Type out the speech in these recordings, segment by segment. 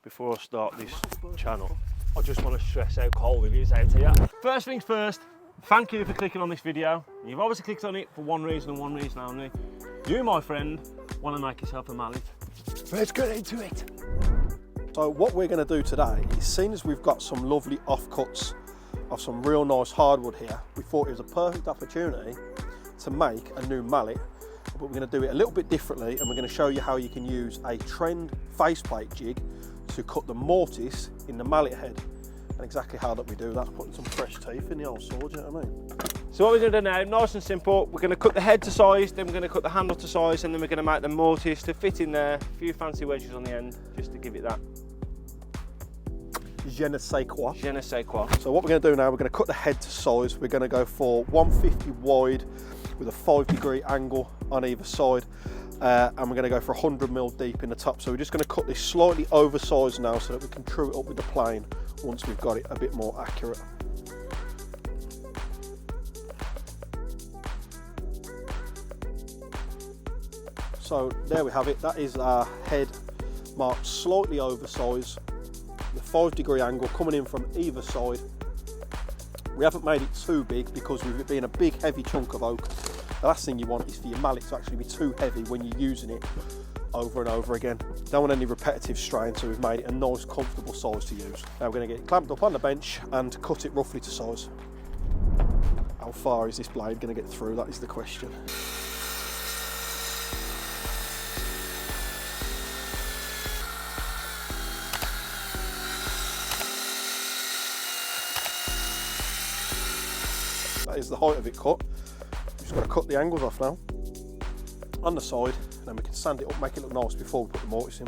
before I start this channel, I just want to stress how cold it is out here. First things first, thank you for clicking on this video. You've obviously clicked on it for one reason and one reason only. You, my friend, want to make yourself a mallet. Let's get into it. So what we're going to do today is, seeing as we've got some lovely offcuts of some real nice hardwood here, we thought it was a perfect opportunity to make a new mallet, but we're going to do it a little bit differently, and we're going to show you how you can use a trend faceplate jig to cut the mortise in the mallet head. And exactly how that we do that's putting some fresh teeth in the old sword, you know what I mean? So what we're going to do now, nice and simple, we're going to cut the head to size, then we're going to cut the handle to size, and then we're going to make the mortise to fit in there, a few fancy wedges on the end, just to give it that Je ne sais quoi. je ne sais quoi. So what we're going to do now, we're going to cut the head to size. We're going to go for 150 wide with a 5-degree angle on either side, and we're going to go for 100mm deep in the top. So we're just going to cut this slightly oversized now so that we can true it up with the plane once we've got it a bit more accurate. So there we have it. That is our head marked slightly oversized, the 5-degree angle coming in from either side. We haven't made it too big because with it being a big heavy chunk of oak, the last thing you want is for your mallet to actually be too heavy when you're using it over and over again. Don't want any repetitive strain, so we've made it a nice comfortable size to use. Now we're going to get it clamped up on the bench and cut it roughly to size. How far is this blade going to get through? That is the question. That is the height of it cut. We've just got to cut the angles off now on the side, and then we can sand it up, make it look nice before we put the mortise in.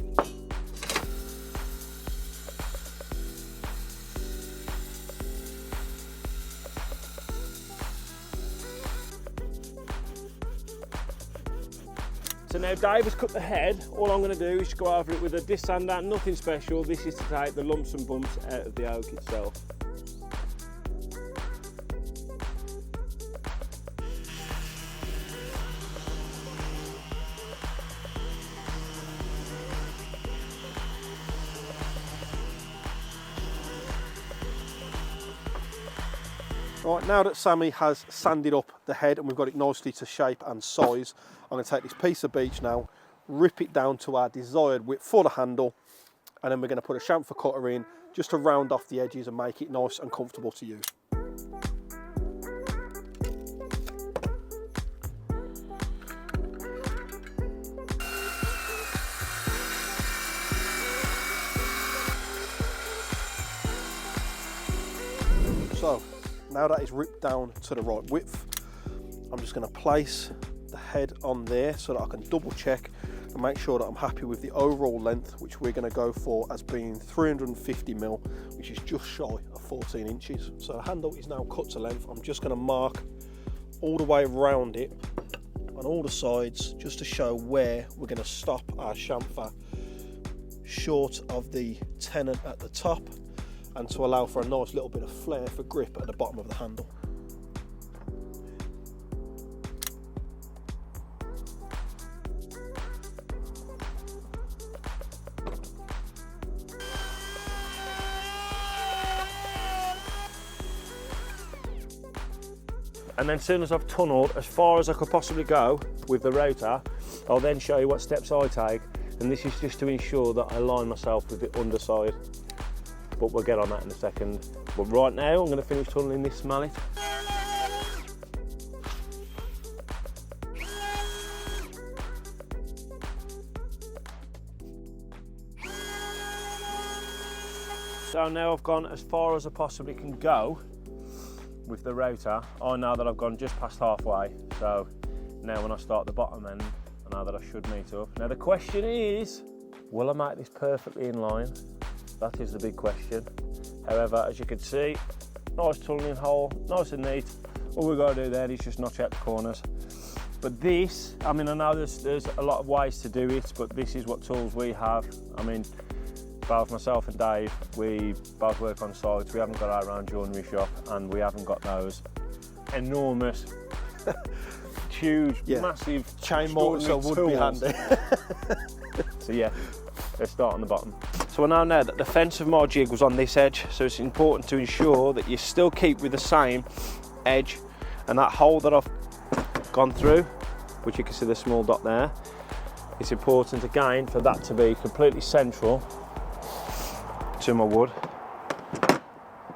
So now Dave has cut the head. All I'm going to do is go over it with a disc sander, nothing special. This is to take the lumps and bumps out of the oak itself. Right, now that Sammy has sanded up the head and we've got it nicely to shape and size, I'm going to take this piece of beech now, rip it down to our desired width for the handle, and then we're going to put a chamfer cutter in just to round off the edges and make it nice and comfortable to use. So, now that it's ripped down to the right width, I'm just going to place the head on there so that I can double check and make sure that I'm happy with the overall length, which we're going to go for as being 350mm, which is just shy of 14 inches. So the handle is now cut to length. I'm just going to mark all the way around it on all the sides just to show where we're going to stop our chamfer short of the tenon at the top, and to allow for a nice little bit of flare for grip at the bottom of the handle. And then as soon as I've tunnelled as far as I could possibly go with the rotor, I'll then show you what steps I take, and this is just to ensure that I line myself with the underside. But we'll get on that in a second. But right now I'm going to finish tunnelling this mallet. So now I've gone as far as I possibly can go with the rotor. I know that I've gone just past halfway, so now when I start the bottom end, I know that I should meet up. Now the question is, will I make this perfectly in line? That is the big question. However, as you can see, nice tunnelling hole, nice and neat. All we've got to do then is just notch out the corners. But this, I mean, I know there's a lot of ways to do it, but this is what tools we have. I mean, both myself and Dave, we both work on sites. We haven't got our own joinery shop, and we haven't got those enormous, huge, massive chain mortars would be handy. So yeah, let's start on the bottom. So I know now that the fence of my jig was on this edge, so it's important to ensure that you still keep with the same edge, and that hole that I've gone through, which you can see the small dot there, it's important again for that to be completely central to my wood.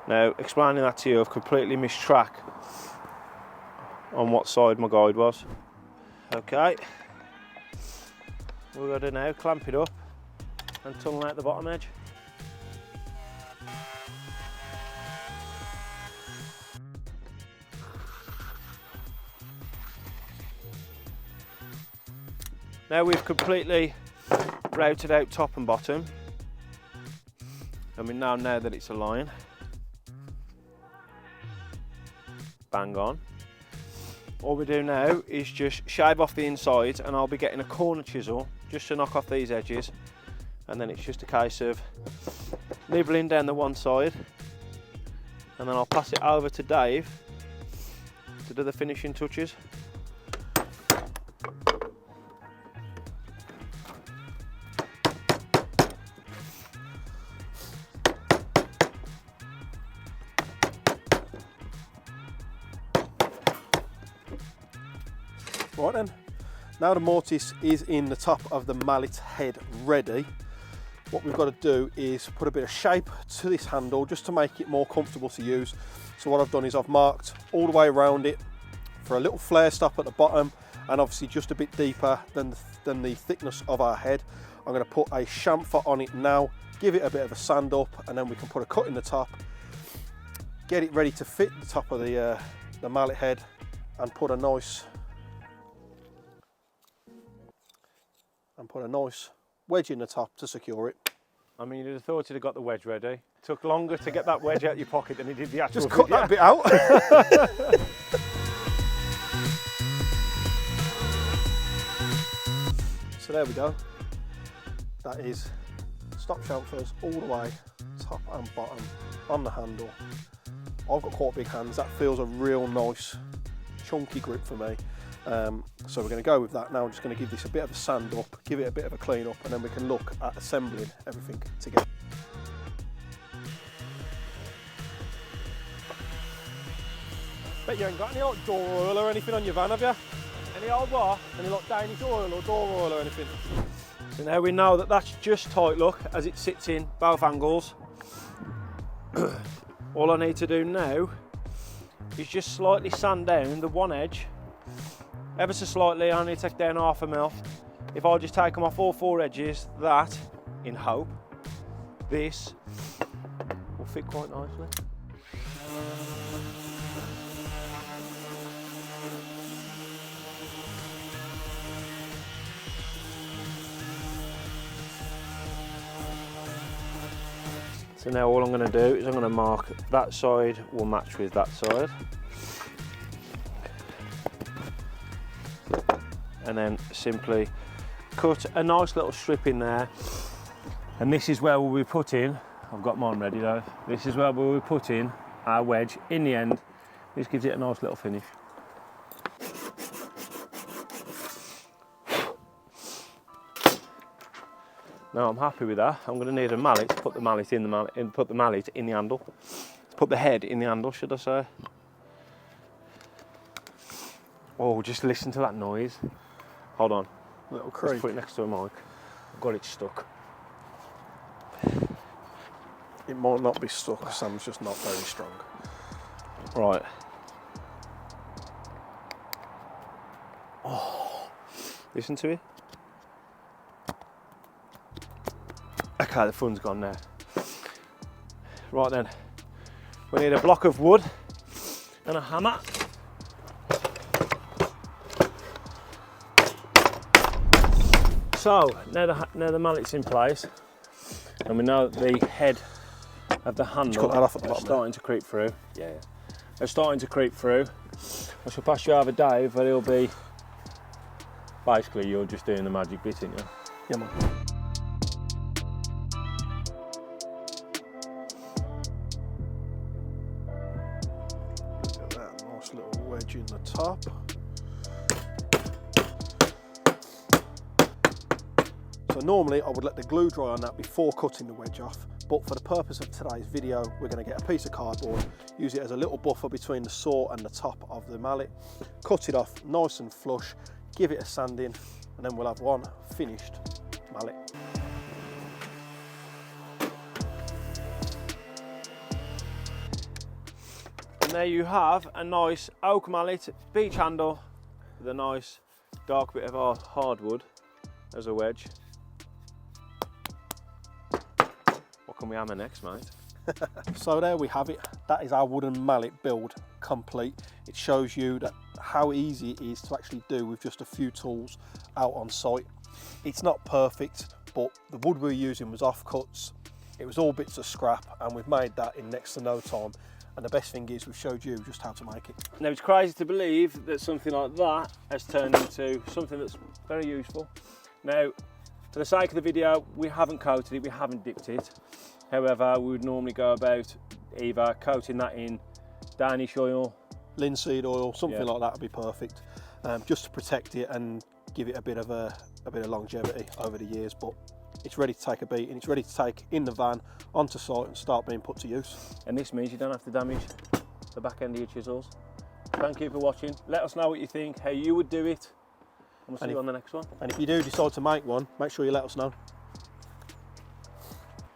Now, explaining that to you, I've completely missed track on what side my guide was. Okay, we're going to now clamp it up and tunnel out the bottom edge. Now we've completely routed out top and bottom, and we know now that it's a line. Bang on. All we do now is just shave off the insides, and I'll be getting a corner chisel just to knock off these edges, and then it's just a case of nibbling down the one side, and then I'll pass it over to Dave to do the finishing touches. Right then, now the mortise is in the top of the mallet head ready. What we've got to do is put a bit of shape to this handle just to make it more comfortable to use. So what I've done is I've marked all the way around it for a little flare stop at the bottom, and obviously just a bit deeper than the thickness of our head. I'm going to put a chamfer on it now, give it a bit of a sand up, and then we can put a cut in the top, get it ready to fit the top of the mallet head, and put a nice wedge in the top to secure it. I mean, you'd have thought you'd have got the wedge ready. It took longer to get that wedge out of your pocket than it did the actual Just cut video. that bit out. So there we go. That is stop chamfers all the way, top and bottom, on the handle. I've got quite big hands. That feels a real nice, chunky grip for me. So we're going to go with that now. I'm just going to give this a bit of a sand up, give it a bit of a clean up, and then we can look at assembling everything together. Bet you ain't got any like door oil or anything on your van, have you? Any old what? Any like Danish oil or door oil or anything? So now we know that that's just tight, look, as it sits in both angles. All I need to do now is just slightly sand down the one edge, ever so slightly. I only take down 1/2 mil. If I just take them off all 4 edges, that, in hope, this will fit quite nicely. So now all I'm going to do is I'm going to mark that side will match with that side. And then simply cut a nice little strip in there. And this is where we'll be putting, I've got mine ready though, this is where we'll be putting our wedge in the end. This gives it a nice little finish. Now I'm happy with that. I'm going to need a mallet to put the mallet in the handle. Put the head in the handle, should I say? Oh, just listen to that noise. Hold on. Little creak. Let's put it next to a mic. I've got it stuck. It might not be stuck. Sam's just not very strong. Right. Oh, listen to it. Okay, the fun's gone now. Right then, we need a block of wood and a hammer. So now the mallet's in place, and we know that the head of the handle is starting to creep through. Yeah, it's starting to creep through. I shall pass you over Dave, but he'll be basically you're just doing the magic bit, aren't you? Yeah, man. Nice little wedge in the top. So normally I would let the glue dry on that before cutting the wedge off, but for the purpose of today's video, we're going to get a piece of cardboard, use it as a little buffer between the saw and the top of the mallet, cut it off nice and flush, give it a sanding, and then we'll have one finished mallet. And there you have a nice oak mallet, beech handle, with a nice dark bit of our hardwood as a wedge. What can we hammer next, mate? So there we have it. That is our wooden mallet build complete. It shows you that how easy it is to actually do with just a few tools out on site. It's not perfect, but the wood we were using was offcuts. It was all bits of scrap, and we've made that in next to no time. And the best thing is we've showed you just how to make it. Now it's crazy to believe that something like that has turned into something that's very useful. Now, for the sake of the video, we haven't coated it, we haven't dipped it. However, we would normally go about either coating that in Danish oil, Linseed oil, something like that would be perfect, just to protect it and give it a bit of longevity over the years. But it's ready to take a beat, and it's ready to take in the van onto site and start being put to use. And this means you don't have to damage the back end of your chisels. Thank you for watching. Let us know what you think, how you would do it, and we'll see you on the next one. And if you do decide to make one, make sure you let us know.